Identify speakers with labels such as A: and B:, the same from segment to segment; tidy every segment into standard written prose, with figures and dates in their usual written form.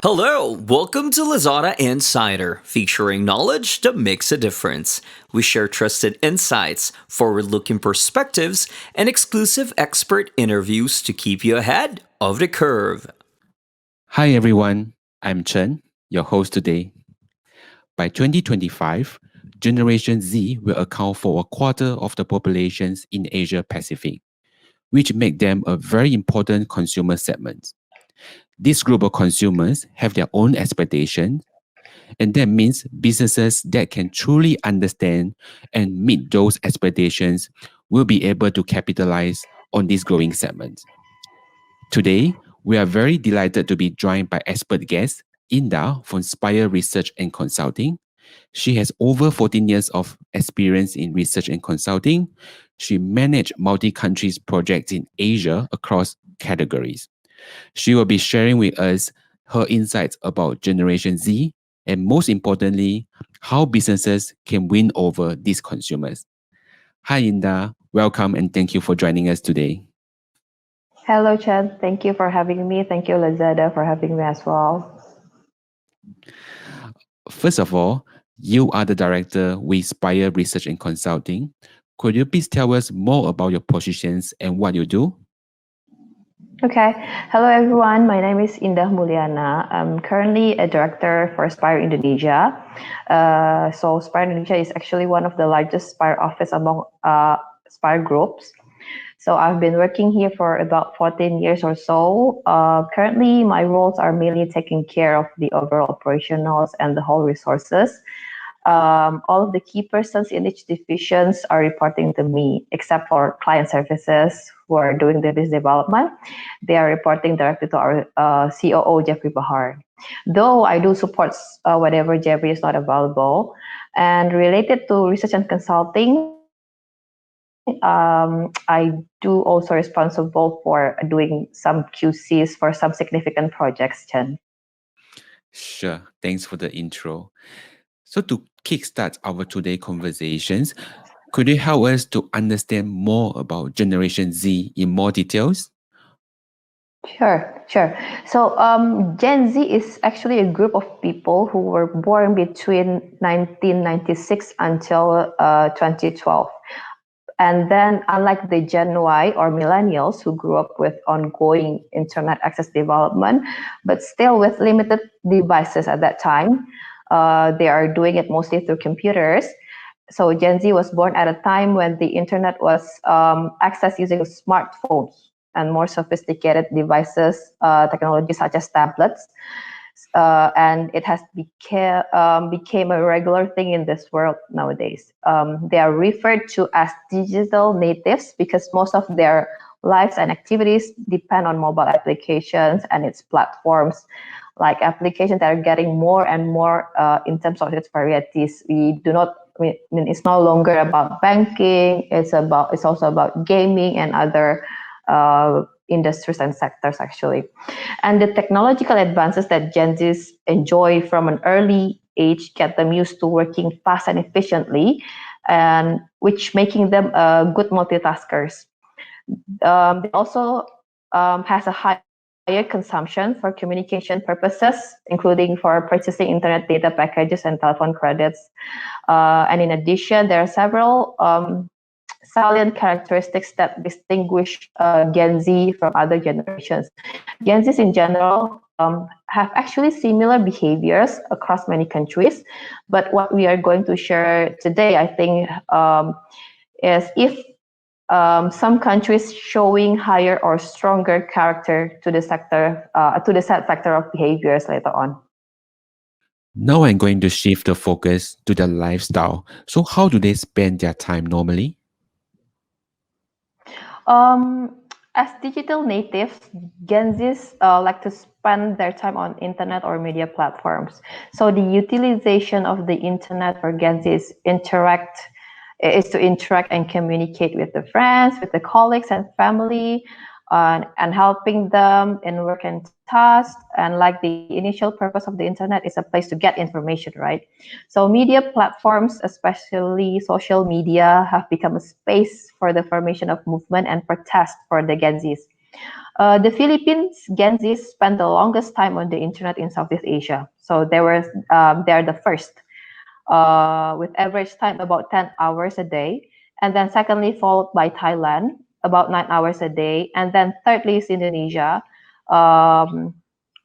A: Hello, welcome to Lazada Insider, featuring knowledge that makes a difference. We share trusted insights, forward looking perspectives, and exclusive expert interviews to keep you ahead of the curve.
B: Hi everyone, I'm Chen, your host today. By 2025, Generation Z will account for a quarter of the populations in Asia Pacific, which make them a very important consumer segment. This group of consumers have their own expectations, and that means businesses that can truly understand and meet those expectations will be able to capitalize on this growing segment. Today, we are very delighted to be joined by expert guest Indah from Spire Research and Consulting. She has over 14 years of experience in research and consulting. She managed multi-country projects in Asia across categories. She will be sharing with us her insights about Generation Z and most importantly, how businesses can win over these consumers. Hi Indah, welcome and thank you for joining us today.
C: Hello, Chad. Thank you for having me. Thank you, Lazada, for having me as well.
B: First of all, you are the director with Spire Research and Consulting. Could you please tell us more about your positions and what you do?
C: Okay. Hello, everyone. My name is Indah Muliana. I'm currently a director for Spire Indonesia. So Spire Indonesia is actually one of the largest Spire office among Spire groups. So I've been working here for about 14 years or so. Currently, my roles are mainly taking care of the overall operationals and the whole resources. All of the key persons in each divisions are reporting to me, except for client services who are doing the business development. They are reporting directly to our COO, Jeffrey Bahar. Though I do support whatever Jeffrey is not available. And related to research and consulting, I do also responsible for doing some QCs for some significant projects, Chen.
B: Sure, thanks for the intro. So to kickstart our today conversations, could you help us to understand more about Generation Z in more details?
C: Sure. So Gen Z is actually a group of people who were born between 1996 until 2012. And then, unlike the Gen Y or millennials who grew up with ongoing internet access development, but still with limited devices at that time, they are doing it mostly through computers. So Gen Z was born at a time when the internet was accessed using smartphones and more sophisticated devices, technology such as tablets. And it has became a regular thing in this world nowadays. They are referred to as digital natives because most of their lives and activities depend on mobile applications and its platforms, like applications that are getting more and more in terms of its varieties. It's no longer about banking. It's also about gaming and other industries and sectors actually. And the technological advances that Gen Zs enjoy from an early age get them used to working fast and efficiently, and which making them good multitaskers. They also has a higher consumption for communication purposes, including for purchasing internet data packages and telephone credits. And in addition, there are several salient characteristics that distinguish Gen Z from other generations. Gen Zs in general have actually similar behaviors across many countries, but what we are going to share today, I think, is if some countries showing higher or stronger character to the set factor of behaviors later on.
B: Now I'm going to shift the focus to the lifestyle. So how do they spend their time normally?
C: As digital natives, Gen Zs like to spend their time on internet or media platforms. So the utilization of the internet for Gen Z is to interact and communicate with the friends, with the colleagues and family, and helping them in work and tasks. And like the initial purpose of the internet is a place to get information, right? So media platforms, especially social media, have become a space for the formation of movement and protest for the Gen Zs. The Philippines Gen Z spent the longest time on the internet in Southeast Asia. So they are the first, with average time about 10 hours a day. And then secondly, followed by Thailand, about 9 hours a day. And then thirdly is Indonesia, um,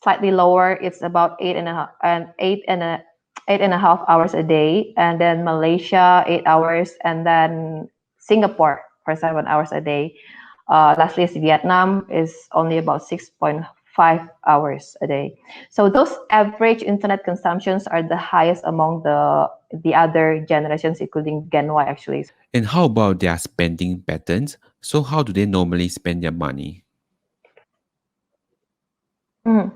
C: slightly lower. It's about 8.5 hours a day. And then Malaysia, 8 hours. And then Singapore for 7 hours a day. Lastly, is Vietnam is only about 6.5 hours a day. So those average internet consumptions are the highest among the other generations, including Gen Y actually.
B: And how about their spending patterns? So how do they normally spend their money?
C: Mhm.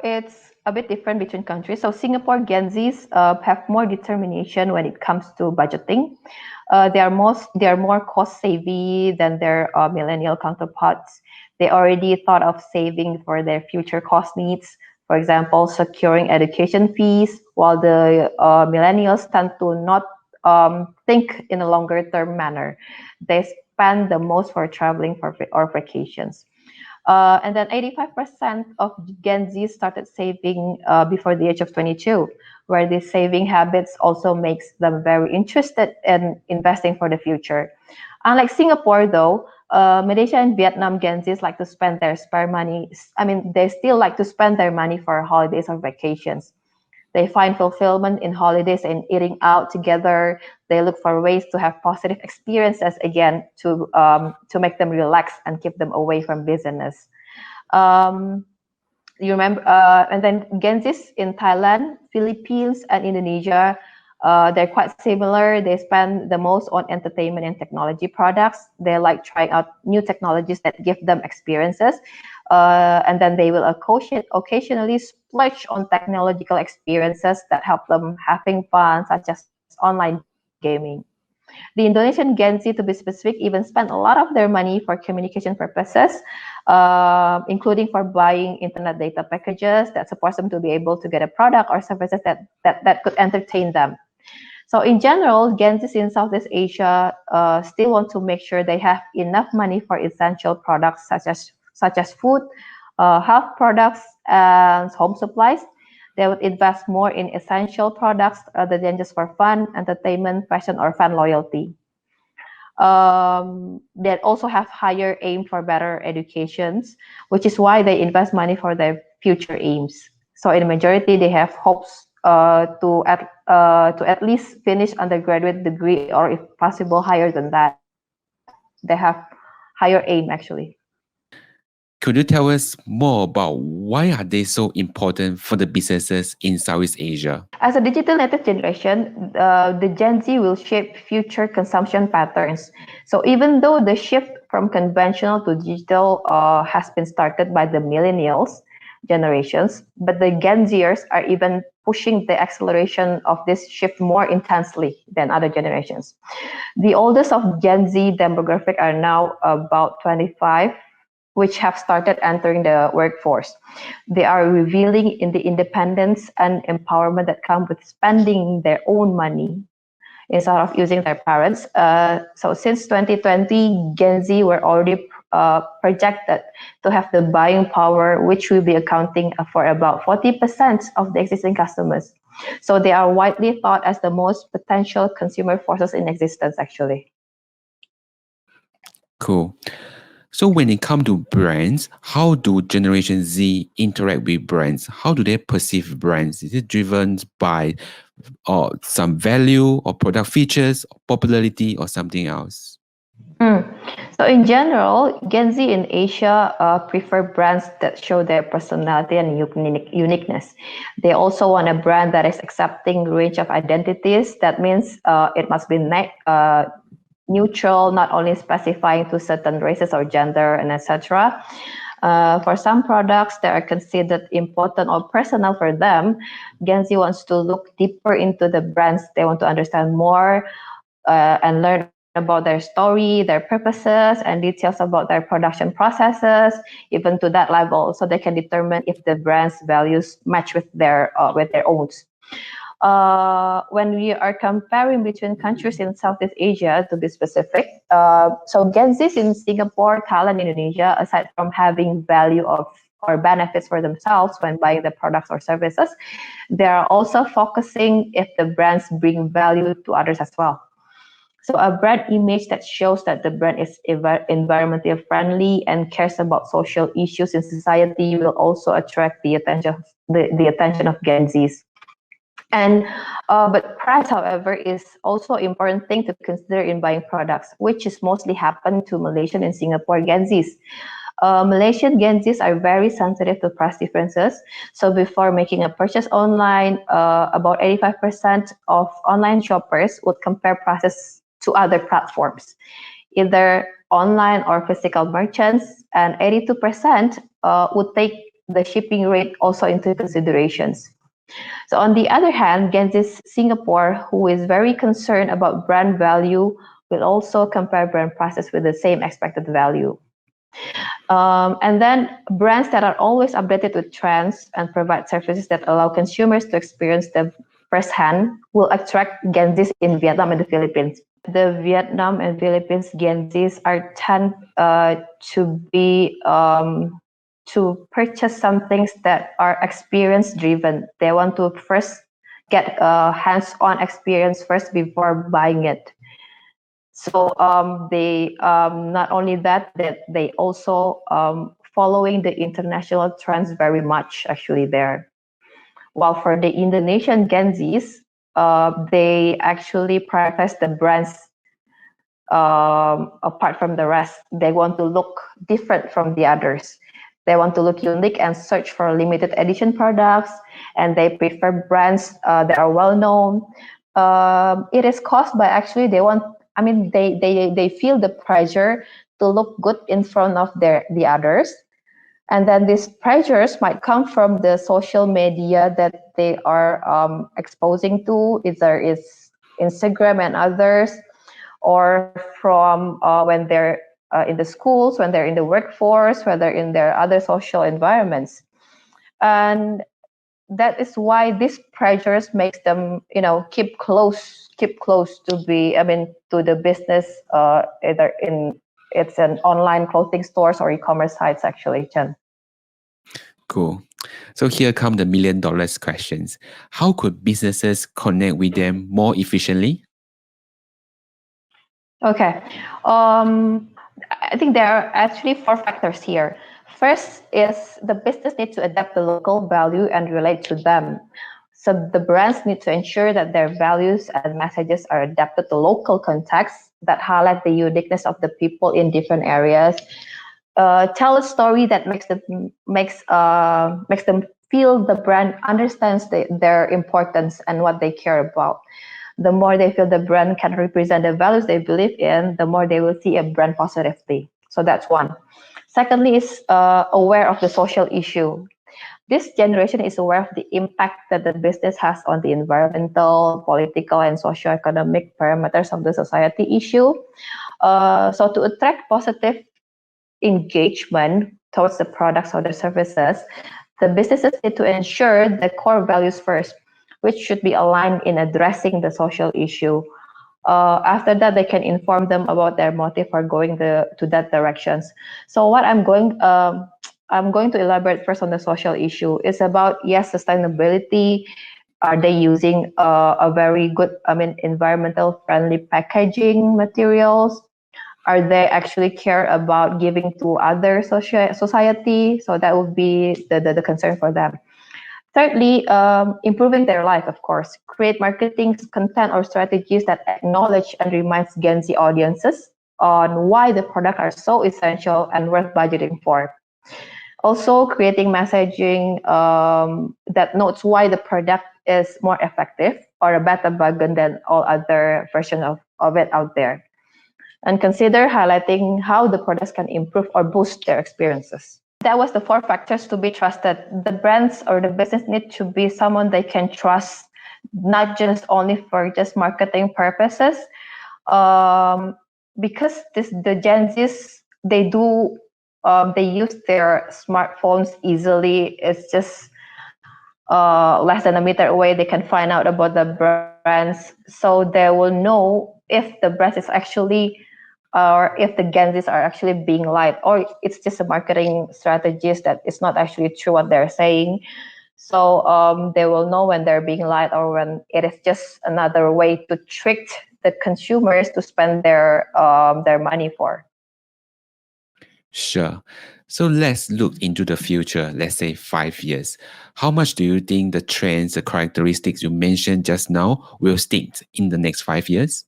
C: It's a bit different between countries. So Singapore Gen Zs have more determination when it comes to budgeting. They are more cost savvy than their millennial counterparts. They already thought of saving for their future cost needs. For example, securing education fees, while the millennials tend to not think in a longer term manner. They spend the most for traveling or vacations. And then 85% of Gen Z started saving before the age of 22, where these saving habits also makes them very interested in investing for the future. Unlike Singapore, though, Malaysia and Vietnam Gen Zs like to spend their spare money. I mean, they still like to spend their money for holidays or vacations. They find fulfillment in holidays and eating out together. They look for ways to have positive experiences again to make them relax and keep them away from business. Um, you remember, and then Gen Zs in Thailand, Philippines, and Indonesia, they're quite similar. They spend the most on entertainment and technology products. They like trying out new technologies that give them experiences. And then they will occasionally splurge on technological experiences that help them having fun, such as online gaming. The Indonesian Gen Z, to be specific, even spend a lot of their money for communication purposes, including for buying internet data packages that supports them to be able to get a product or services that could entertain them. So in general, Gen Zs in Southeast Asia still want to make sure they have enough money for essential products such as food, health products, and home supplies. They would invest more in essential products rather than just for fun, entertainment, fashion, or fan loyalty. They also have higher aim for better educations, which is why they invest money for their future aims. So in the majority, they have hopes to at least finish undergraduate degree, or if possible, higher than that. They have higher aim actually.
B: Could you tell us more about why are they so important for the businesses in Southeast Asia?
C: As a digital native generation, the Gen Z will shape future consumption patterns. So even though the shift from conventional to digital has been started by the millennials generations, but the Gen Zers are even pushing the acceleration of this shift more intensely than other generations. The oldest of Gen Z demographic are now about 25, which have started entering the workforce. They are revealing in the independence and empowerment that come with spending their own money instead of using their parents. So since 2020, Gen Z were already projected to have the buying power, which will be accounting for about 40% of the existing customers. So they are widely thought as the most potential consumer forces in existence, actually.
B: Cool. So when it comes to brands, how do Generation Z interact with brands? How do they perceive brands? Is it driven by some value or product features, popularity, or something else?
C: Mm. So in general, Gen Z in Asia prefer brands that show their personality and uniqueness. They also want a brand that is accepting range of identities. That means it must be neutral, not only specifying to certain races or gender and etc. For some products that are considered important or personal for them, Gen Z wants to look deeper into the brands. They want to understand more and learn about their story, their purposes, and details about their production processes, even to that level, so they can determine if the brand's values match with their own. when we are comparing between countries in Southeast Asia, to be specific, so Gen Zs in Singapore, Thailand, Indonesia, aside from having value of or benefits for themselves when buying the products or services, they are also focusing if the brands bring value to others as well. So a brand image that shows that the brand is environmentally friendly and cares about social issues in society will also attract the attention of Gen Zs. And but price, however, is also an important thing to consider in buying products, which is mostly happen to Malaysian and Singapore Gen Zs. Malaysian Gen Zs are very sensitive to price differences. So before making a purchase online, about 85% of online shoppers would compare prices to other platforms, either online or physical merchants, and 82% would take the shipping rate also into considerations. So on the other hand, Gen Z Singapore, who is very concerned about brand value, will also compare brand prices with the same expected value. And then brands that are always updated with trends and provide services that allow consumers to experience them firsthand will attract Gen Zs in Vietnam and the Philippines. The Vietnam and Philippines Gen Zs are tend to be to purchase some things that are experience driven. They want to first get a hands-on experience first before buying it. So they not only that they also following the international trends very much actually there. While for the Indonesian Gen Zs, they actually prioritize the brands apart from the rest. They want to look different from the others. They want to look unique and search for limited edition products, and they prefer brands that are well known. It is caused by actually they feel the pressure to look good in front of the others, and then these pressures might come from the social media that they are exposing to, either is Instagram and others, or from when they're in the schools, when they're in the workforce, whether in their other social environments. And that is why these pressures makes them, keep close to the business, either in it's an online clothing stores or e-commerce sites actually, Chen.
B: Cool. So here come the $1 million questions. How could businesses connect with them more efficiently?
C: Okay. I think there are actually 4 factors here. First is the business needs to adapt the local value and relate to them. So the brands need to ensure that their values and messages are adapted to local contexts that highlight the uniqueness of the people in different areas. Tell a story that makes them feel the brand understands their importance and what they care about. The more they feel the brand can represent the values they believe in, the more they will see a brand positively. So that's one. Secondly is aware of the social issue. This generation is aware of the impact that the business has on the environmental, political, and socio-economic parameters of the society issue. So to attract positive engagement towards the products or the services, the businesses need to ensure the core values first, which should be aligned in addressing the social issue. After that, they can inform them about their motive for going to that directions. So what I'm going to elaborate first on the social issue. It's about, yes, sustainability. Are they using a very good, environmental friendly packaging materials? Are they actually care about giving to other society? So that would be the concern for them. Thirdly, improving their life, of course. Create marketing content or strategies that acknowledge and reminds Gen Z audiences on why the products are so essential and worth budgeting for. Also, creating messaging that notes why the product is more effective or a better bargain than all other versions of it out there. And consider highlighting how the products can improve or boost their experiences. That was the 4 factors to be trusted. The brands or the business need to be someone they can trust, not just only for just marketing purposes. Because the Gen Zs, they use their smartphones easily. It's just less than a meter away, they can find out about the brands, so they will know if the brand is actually, or if the Gensis are actually being lied, or it's just a marketing strategist that it's not actually true what they're saying. So they will know when they're being lied or when it is just another way to trick the consumers to spend their money for.
B: Sure. So let's look into the future, let's say 5 years. How much do you think the trends, the characteristics you mentioned just now will stick in the next 5 years?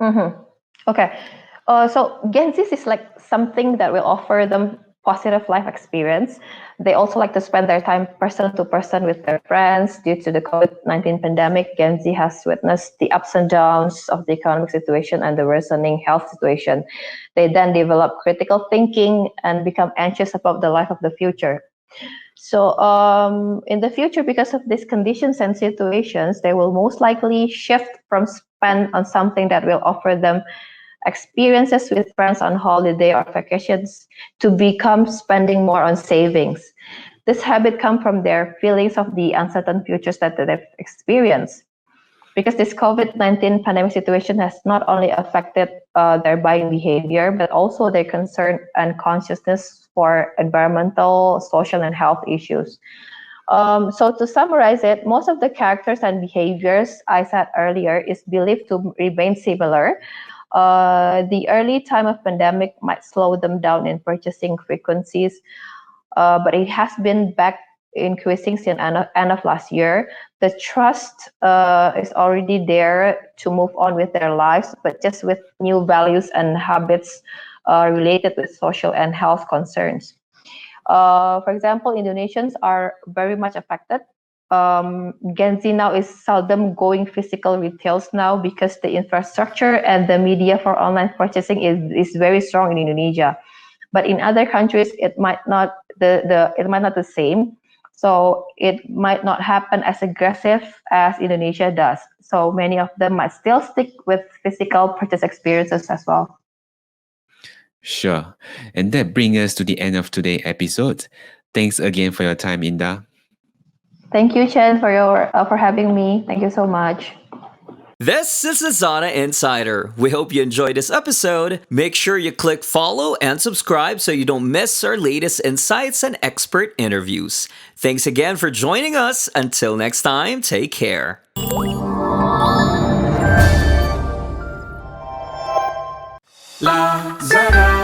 C: Mm-hmm. Okay. So Gensis is like something that will offer them positive life experience. They also like to spend their time person to person with their friends. Due to the COVID-19 pandemic, Gen Z has witnessed the ups and downs of the economic situation and the worsening health situation. They then develop critical thinking and become anxious about the life of the future. So, in the future, because of these conditions and situations, they will most likely shift from spend on something that will offer them experiences with friends on holiday or vacations to become spending more on savings. This habit comes from their feelings of the uncertain futures that they've experienced. Because this COVID-19 pandemic situation has not only affected their buying behavior, but also their concern and consciousness for environmental, social, and health issues. So to summarize it, most of the characters and behaviors I said earlier is believed to remain similar. The early time of pandemic might slow them down in purchasing frequencies, but it has been back increasing since end of last year. The trust is already there to move on with their lives, but just with new values and habits related with social and health concerns. For example, Indonesians are very much affected. Gen Z now is seldom going physical retails now because the infrastructure and the media for online purchasing is very strong in Indonesia. But in other countries, it might not it might not the same. So it might not happen as aggressive as Indonesia does. So many of them might still stick with physical purchase experiences as well.
B: Sure. And that brings us to the end of today's episode. Thanks again for your time, Indah.
C: Thank you, Chen, for having me. Thank you so much.
A: This is Lazada Insider. We hope you enjoyed this episode. Make sure you click follow and subscribe so you don't miss our latest insights and expert interviews. Thanks again for joining us. Until next time, take care.
D: Lazada.